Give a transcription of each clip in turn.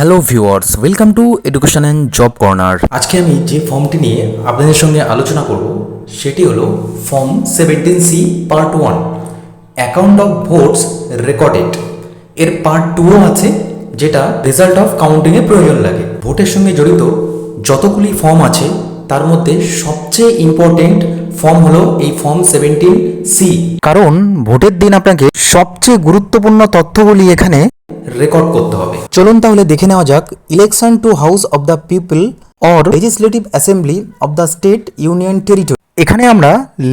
Hello viewers, welcome to education and job corner. আজকে আমি যে ফর্মটি নিয়ে আপনাদের সঙ্গে আলোচনা করব সেটি হলো form 17C part 1 account of votes recorded. এর পার্ট 2ও আছে, যেটা রেজাল্ট অফ কাউন্টিংয়ে প্রয়োজন লাগে। ভোটের সঙ্গে জড়িত যতগুলি ফর্ম আছে তার মধ্যে সবচেয়ে ইম্পর্টেন্ট ফর্ম হলো এই ফর্ম 17C, কারণ ভোটের দিন আপনাকে সবচেয়ে গুরুত্বপূর্ণ তথ্যগুলি এখানে রেকর্ড করতে হবে। চলুন তাহলে দেখে নেওয়া যাক election to house of the people or legislative assembly of the state union territory. এখানে আমরা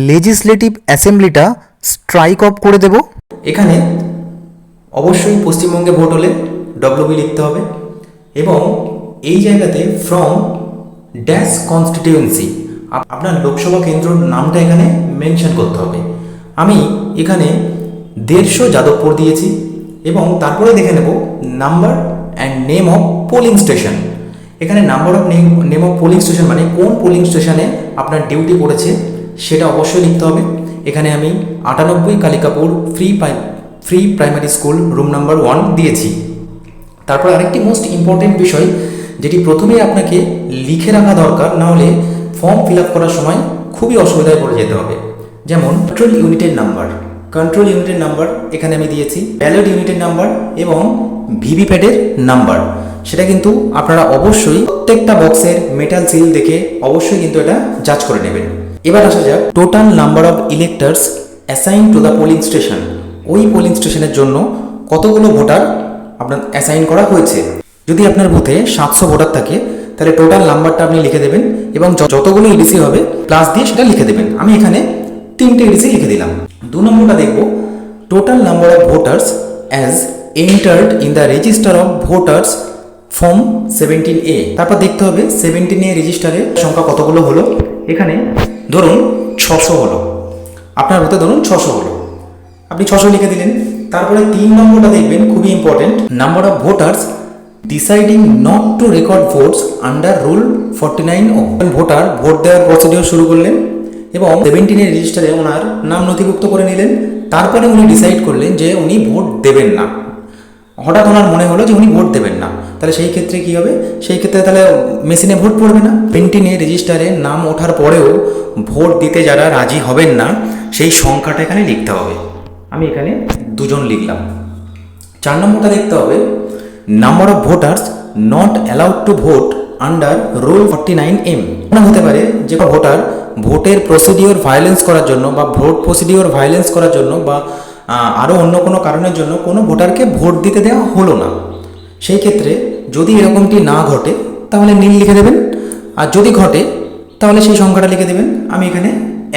লেজিসলেটিভ অ্যাসেম্বলিটা স্ট্রাইক অফ করে দেব। এখানে অবশ্যই পশ্চিমবঙ্গে ভোট হলে ডব্লিউবি লিখতে হবে এবং এই জায়গাতে ফ্রম ড্যাশ কনস্টিটিউয়েন্সি আপনার লোকসভা কেন্দ্র নামটা এখানে মেনশন করতে হবে। আমি এখানে 150 যাদবপুর দিয়েছি এবং তারপরে দেখে নেব number and name of polling station. এখানে number of name of polling station মানে কোন পোলিং স্টেশনে আপনার ডিউটি পড়েছে সেটা অবশ্যই লিখতে হবে। এখানে আমি 98 Kalikapur free primary school room number 1 দিয়েছি। তারপর আরেকটি মোস্ট ইম্পর্টেন্ট বিষয় যেটি প্রথমেই আপনাকে লিখে রাখা দরকার, না হলে ফর্ম ফিল আপ করার সময় খুবই অসুবিধায় পড়ে যেতে হবে। যেমন কন্ট্রোল ইউনিটের নাম্বার এখানে আমি দিয়েছি, ব্যালট ইউনিটের নাম্বার এবং ভিভিপ্যাটের নাম্বার। সেটা কিন্তু আপনারা অবশ্যই প্রত্যেকটা বক্সের মেটাল সিল দেখে অবশ্যই কিন্তু এটা যাচ করে নেবেন। এবার আসা যাক total number of electors assign to the polling station. ওই পোলিং স্টেশনের জন্য কতগুলো ভোটার আপনার অ্যাসাইন করা হয়েছে। যদি আপনার বুথে 700 ভোটার থাকে তাহলে টোটাল নাম্বারটা আপনি লিখে দেবেন এবং যতগুলো ইডিসি হবে প্লাস দিয়ে সেটা লিখে দেবেন। আমি এখানে 3টে ইডিসি লিখে দিলাম। 2 নম্বরটা দেখব total number of voters as entered in the register of voters form 17A। তারপর দেখতে হবে 17A রেজিস্টারের সংখ্যা কতগুলো হলো। এখানে ধরুন 600 হলো, আপনার বুথে ধরুন 600 হলো, আপনি 600 লিখে দিলেন। তারপরে 3 নম্বরটা দেখবেন, খুবই important, number of voters deciding not to record votes under rule 49O। Voter vote দেওয়ার প্রসিডিওর শুরু করলেন এবং 17A রেজিস্টারে ওনার নাম নথিভুক্ত করে নিলেন। তারপরে উনি ডিসাইড করলেন যে উনি ভোট দেবেন না। হঠাৎ ওনার মনে হলো যে উনি ভোট দেবেন না, তাহলে সেই ক্ষেত্রে কি হবে? সেই ক্ষেত্রে তাহলে মেশিনে ভোট পড়বে না। 17A রেজিস্টারে নাম ওঠার পরেও ভোট দিতে যারা রাজি হবেন না সেই সংখ্যাটা এখানে লিখতে হবে। আমি এখানে 2 জন লিখলাম। 4 নম্বরটা দেখতে হবে number of voters not allowed to vote under rule 49M। হতে পারে যে ভোটার ভোটের প্রসিডিওর ভায়োলেন্স করার জন্য বা ভোট প্রসিডিওর ভায়োলেন্স করার জন্য বা আরও অন্য কোনো কারণের জন্য কোনো ভোটারকে ভোট দিতে দেওয়া হলো না। সেই ক্ষেত্রে যদি এরকমটি না ঘটে তাহলে নীল লিখে দেবেন, আর যদি ঘটে তাহলে সেই সংখ্যাটা লিখে দেবেন। আমি এখানে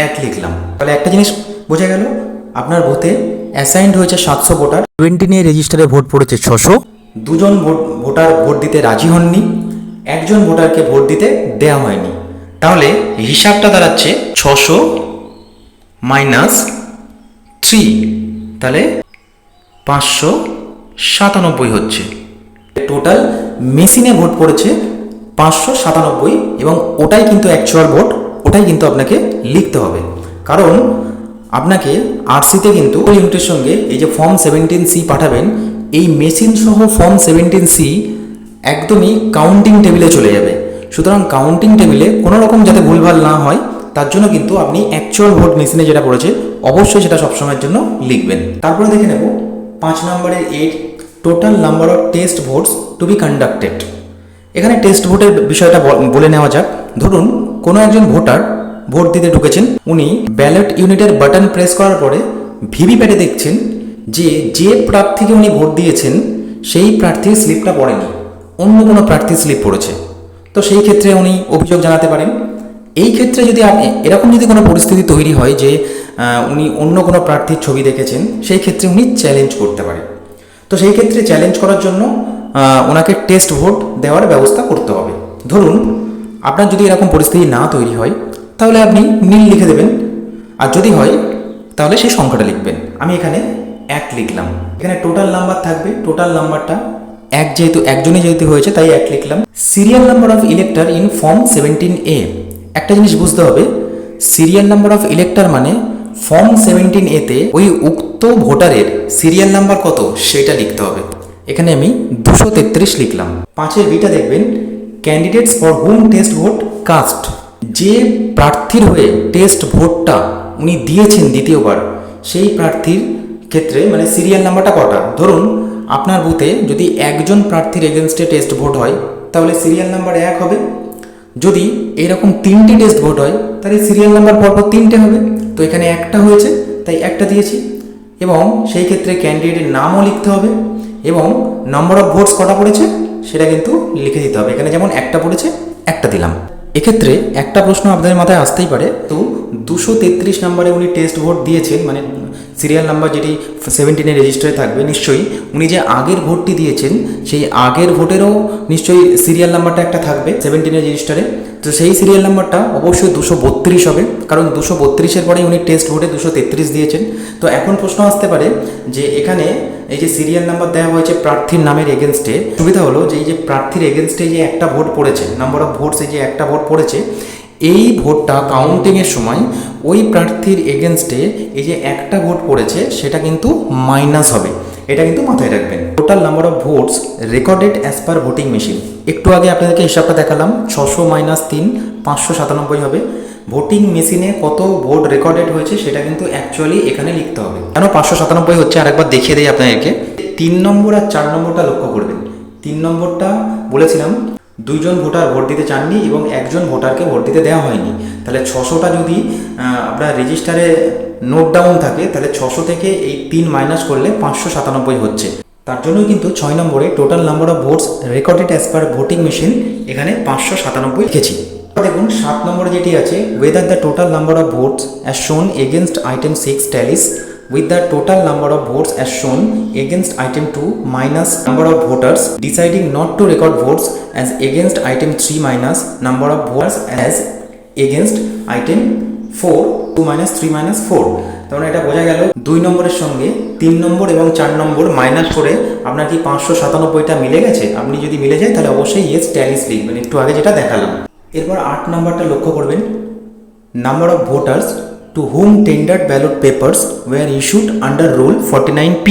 1 লিখলাম। তাহলে একটা জিনিস বোঝা গেল, আপনার বুথে অ্যাসাইন্ড হয়েছে 700 ভোটার, 17A রেজিস্টারে ভোট পড়েছে 600, 2 জন ভোটার ভোট দিতে রাজি হননি, 1 জন ভোটারকে ভোট দিতে দেওয়া হয়নি। তাহলে হিসাবটা দাঁড়াচ্ছে 600 - 3, তাহলে 597 হচ্ছে। টোটাল মেশিনে ভোট পড়েছে 597 এবং ওটাই কিন্তু অ্যাকচুয়াল ভোট, ওটাই কিন্তু আপনাকে লিখতে হবে। কারণ আপনাকে আরসিতে কিন্তু ইউনিটের সঙ্গে এই যে ফর্ম 17C পাঠাবেন, এই মেশিন সহ ফর্ম 17C একদমই কাউন্টিং টেবিলে চলে যাবে। সুতরাং কাউন্টিং টেবিলে কোনো রকম যাতে ভুলভাল না হয় তার জন্য কিন্তু আপনি অ্যাকচুয়াল ভোট মেশিনে যেটা পড়েছে অবশ্যই সেটা সবসময়ের জন্য লিখবেন। তারপরে দেখে নেব 5 নম্বরের 8 total number of test votes to be conducted. এখানে টেস্ট ভোটের বিষয়টা বলে নেওয়া যাক। ধরুন কোনো একজন ভোটার ভোট দিতে ঢুকেছেন, উনি ব্যালট ইউনিটের বাটন প্রেস করার পরে ভিভিপ্যাটে দেখছেন যে প্রার্থীকে উনি ভোট দিয়েছেন সেই প্রার্থীর স্লিপটা পড়েনি, অন্য কোনো প্রার্থীর স্লিপ পড়েছে। তো সেই ক্ষেত্রে উনি অভিযোগ জানাতে পারেন। এই ক্ষেত্রে যদি এরকম যদি কোনো পরিস্থিতি তৈরি হয় যে উনি অন্য কোনো প্রার্থীর ছবি দেখেছেন, সেই ক্ষেত্রে উনি চ্যালেঞ্জ করতে পারেন। তো সেই ক্ষেত্রে চ্যালেঞ্জ করার জন্য ওনাকে টেস্ট ভোট দেওয়ার ব্যবস্থা করতে হবে। ধরুন আপনার যদি এরকম পরিস্থিতি না তৈরি হয় তাহলে আপনি নীল লিখে দেবেন, আর যদি হয় তাহলে সেই সংখ্যাটা লিখবেন। আমি এখানে 1 লিখলাম। এখানে টোটাল নাম্বার থাকবে, টোটাল নাম্বারটা 1 যেহেতু একজনই যেহেতু হয়েছে তাই 1 লিখলাম। Serial number of elector in form 17A। একটা জিনিস বুঝতে হবে, সিরিয়াল নাম্বার অফ ইলেক্টর মানে ফর্ম 17A তে ওই উক্ত ভোটারের সিরিয়াল নাম্বার কত সেটা লিখতে হবে। এখানে আমি 233 লিখলাম। 5-এর বিটা দেখবেন, candidates for whom test vote cast, যে প্রার্থীর হয়ে টেস্ট ভোটটা উনি দিয়েছেন দ্বিতীয়বার, সেই প্রার্থীর ক্ষেত্রে মানে সিরিয়াল নাম্বারটা কটা। ধরুন আপনার বুথে যদি একজন প্রার্থীর এগেনস্টে টেস্ট ভোট হয় তাহলে সিরিয়াল নাম্বার 1 হবে। যদি এরকম 3টে টেস্ট ভোট হয় তাহলে সিরিয়াল নাম্বার পরপর 3টে হবে। তো এখানে একটা হয়েছে তাই একটা দিয়েছি, এবং সেই ক্ষেত্রে ক্যান্ডিডেটের নামও লিখতে হবে এবং নাম্বার অফ ভোটস কটা পড়েছে সেটা কিন্তু লিখে দিতে হবে। এখানে যেমন একটা পড়েছে, একটা দিলাম। এক্ষেত্রে একটা প্রশ্ন আপনাদের মাথায় আসতেই পারে, তো 233 নম্বরে উনি টেস্ট ভোট দিয়েছেন, মানে সিরিয়াল নাম্বার যেটি 17-এ রেজিস্টারে থাকবে, নিশ্চয়ই উনি যে আগের ভোটটি দিয়েছেন সেই আগের ভোটেরও নিশ্চয়ই সিরিয়াল নাম্বারটা একটা থাকবে 17-এর রেজিস্টারে। তো সেই সিরিয়াল নাম্বারটা অবশ্যই 232 হবে, কারণ 232-এর পরেই উনি টেস্ট ভোটে 233 দিয়েছেন। তো এখন প্রশ্ন আসতে পারে যে এখানে এই যে সিরিয়াল নাম্বার দেওয়া হয়েছে প্রার্থীর নামের এগেনস্টে, সুবিধা হলো যে এই যে প্রার্থীর এগেনস্টে যে একটা ভোট পড়েছে, নাম্বার অফ ভোটস এই যে একটা ভোট পড়েছে, এই ভোটটা কাউন্টিংয়ের সময় ওই প্রার্থীর এগেনস্টে এই যে একটা ভোট পড়েছে সেটা কিন্তু মাইনাস হবে, এটা কিন্তু মাথায় রাখবেন। Total number of votes recorded as per voting machine, একটু আগে আপনাদেরকে হিসাবটা দেখালাম, 600 - 3 597 হবে। ভোটিং মেশিনে কত ভোট রেকর্ডেড হয়েছে সেটা কিন্তু অ্যাকচুয়ালি এখানে লিখতে হবে। কেন 597 হচ্ছে আরেকবার দেখিয়ে দিই আপনাদেরকে। 3 নম্বর আর 4 নম্বরটা লক্ষ্য করবেন। 3 নম্বরটা বলেছিলাম 2জন ভোটার ভোট দিতে চাননি এবং 1জন ভোটারকে ভোট দিতে দেওয়া হয়নি। তাহলে 600টা যদি আপনার রেজিস্টারে নোট ডাউন থাকে তাহলে 600 থেকে এই 3 মাইনাস করলে 597 হচ্ছে। তার জন্যই কিন্তু 6 নম্বরে total number of votes recorded as per voting machine এখানে 597 লিখেছি। দেখুন 7 নম্বরে যেটি আছে, whether the total number of votes as শোন against item 6 ট্যালিস with the total number of votes as shown against item 2 minus number of voters deciding not to record votes as against item 3 minus number of voters as against item 4 2 minus 3 minus 4। তাহলে এটা বোঝা গেল 2 নম্বরের সঙ্গে 3 নম্বর এবং 4 নম্বর minus করে আপনার কি 597টা মিলে গেছে। আপনি যদি মিলে যায় তাহলে অবশ্যই ইয়েস ট্যালিস লিখবেন, একটু আগে যেটা দেখালাম। এরপর 8 নম্বরটা লক্ষ্য করবেন, number of voters to whom tendered ballot papers were issued under rule 49P।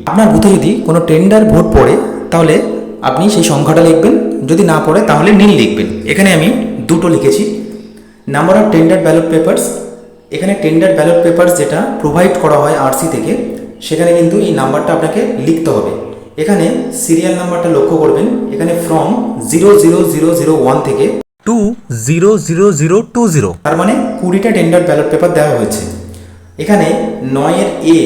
আপনার বুথে যদি কোনো টেন্ডার ভোট পড়ে তাহলে আপনি সেই সংখ্যাটা লিখবেন, যদি না পড়ে তাহলে নীল লিখবেন। এখানে আমি 2টো লিখেছি। নাম্বার অফ টেন্ডার্ড ব্যালট পেপার্স, এখানে টেন্ডার্ড ব্যালট পেপার্স যেটা প্রোভাইড করা হয় আরসি থেকে, সেখানে কিন্তু এই নাম্বারটা আপনাকে লিখতে হবে। এখানে সিরিয়াল নাম্বারটা লক্ষ্য করবেন, এখানে ফ্রম 00001 থেকে 200020, তার মানে 20টা টেন্ডার ব্যালট পেপার দেওয়া হয়েছে। এখানে 9-এর এ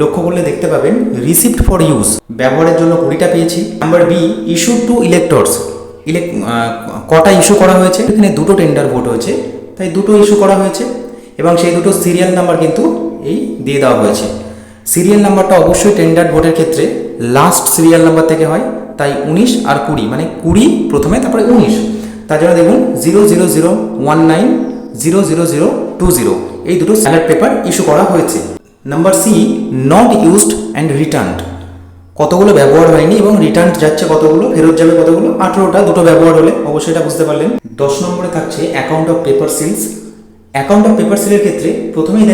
লক্ষ্য করলে দেখতে পাবেন রিসিপ্ট ফর ইউজ, ব্যবহারের জন্য 20টা পেয়েছি। Number B issue to electors, কটা ইস্যু করা হয়েছে, এখানে 2টো টেন্ডার ভোট হয়েছে তাই 2টো ইস্যু করা হয়েছে এবং সেই 2টো সিরিয়াল নাম্বার কিন্তু এই দিয়ে দেওয়া হয়েছে। সিরিয়াল নাম্বারটা অবশ্যই টেন্ডার ভোটের ক্ষেত্রে লাস্ট সিরিয়াল নাম্বার থেকে হয়, তাই 19 আর 20, মানে 20 প্রথমে তারপরে 19। তার জন্য দেখুন 00019 00020 এই 2টো ব্যালট পেপার ইস্যু করা হয়েছে। Number C not used and returned, কতগুলো ব্যবহার হয়নি এবং রিটার্ন যাচ্ছে কতগুলো, ফেরত যাবে কতগুলো, 18টা, 2টো ব্যবহার হলে অবশ্যই এটা বুঝতে পারলেন। 10 নম্বরে থাকছে account of paper seals. Account of paper সিলের ক্ষেত্রে প্রথমেই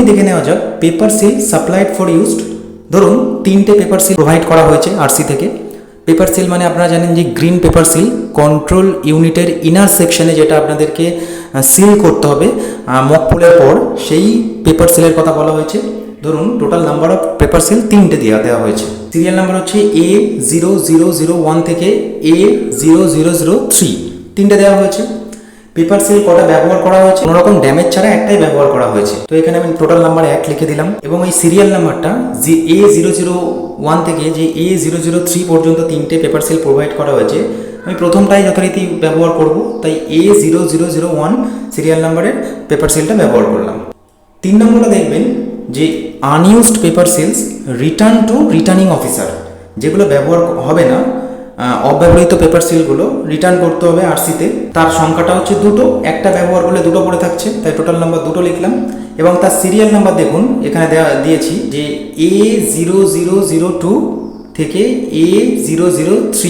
দেখে নেওয়া যাক paper seal supplied for used. ধরুন 3টে পেপার সিল প্রোভাইড করা হয়েছে আরসি থেকে। পেপার সিল মানে আপনারা জানেন যে গ্রিন পেপার সিল কন্ট্রোল ইউনিটের ইনার সেকশনে যেটা আপনাদেরকে সিল করতে হবে মক পোলের পর, সেই পেপার সিলের কথা বলা হয়েছে। ধরুন total number of paper seal 3টে দেওয়া হয়েছে। সিরিয়াল নাম্বার হচ্ছে A0001 থেকে A0003, 3টে দেওয়া হয়েছে। পেপার সিল কটা ব্যবহার করা হয়েছে, কোনো রকম ড্যামেজ ছাড়া একটাই ব্যবহার করা হয়েছে, তো এখানে আমি টোটাল নাম্বার 1 লিখে দিলাম। এবং এই সিরিয়াল নাম্বারটা যে A001 থেকে যে A003 পর্যন্ত 3টে পেপার সিল প্রোভাইড করা হয়েছে, আমি প্রথমটাই যথারীতি ব্যবহার করব, তাই A0001 সিরিয়াল নাম্বারের পেপার সিলটা ব্যবহার করলাম। 3 নম্বরটা দেখবেন যে unused paper seals return to returning officer, যেগুলো ব্যবহার হবে না, অব্যবহৃত পেপার সিলগুলো রিটার্ন করতে হবে আরসিতে। তার সংখ্যাটা হচ্ছে 2টো, একটা ব্যবহার করলে 2টো পড়ে থাকছে, তাই টোটাল নাম্বার 2টো লিখলাম। এবং তার সিরিয়াল নাম্বার দেখুন এখানে দিয়েছি যে A0002 থেকে A003,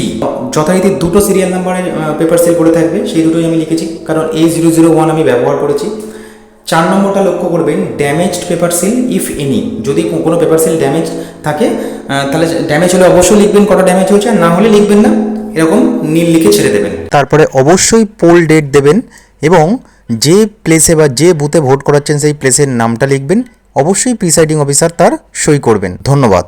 যথারীতি 2টো সিরিয়াল নাম্বারের পেপার সিল পড়ে থাকবে, সেই 2টোই আমি লিখেছি, কারণ A001 আমি ব্যবহার করেছি। 4 নম্বরটা লক্ষ্য করবেন, damaged paper seal if any. যদি কোনো পেপার সিল ড্যামেজ থাকে তাহলে ড্যামেজ হলে অবশ্যই লিখবেন কটা ড্যামেজ হয়েছে, আর না হলে লিখবেন না, এরকম নীল লিখে ছেড়ে দেবেন। তারপরে অবশ্যই পোল ডেট দেবেন এবং যে প্লেসে বা যে বুথে ভোট করাচ্ছেন সেই প্লেসের নামটা লিখবেন। অবশ্যই প্রিসাইডিং অফিসার তার সই করবেন। ধন্যবাদ।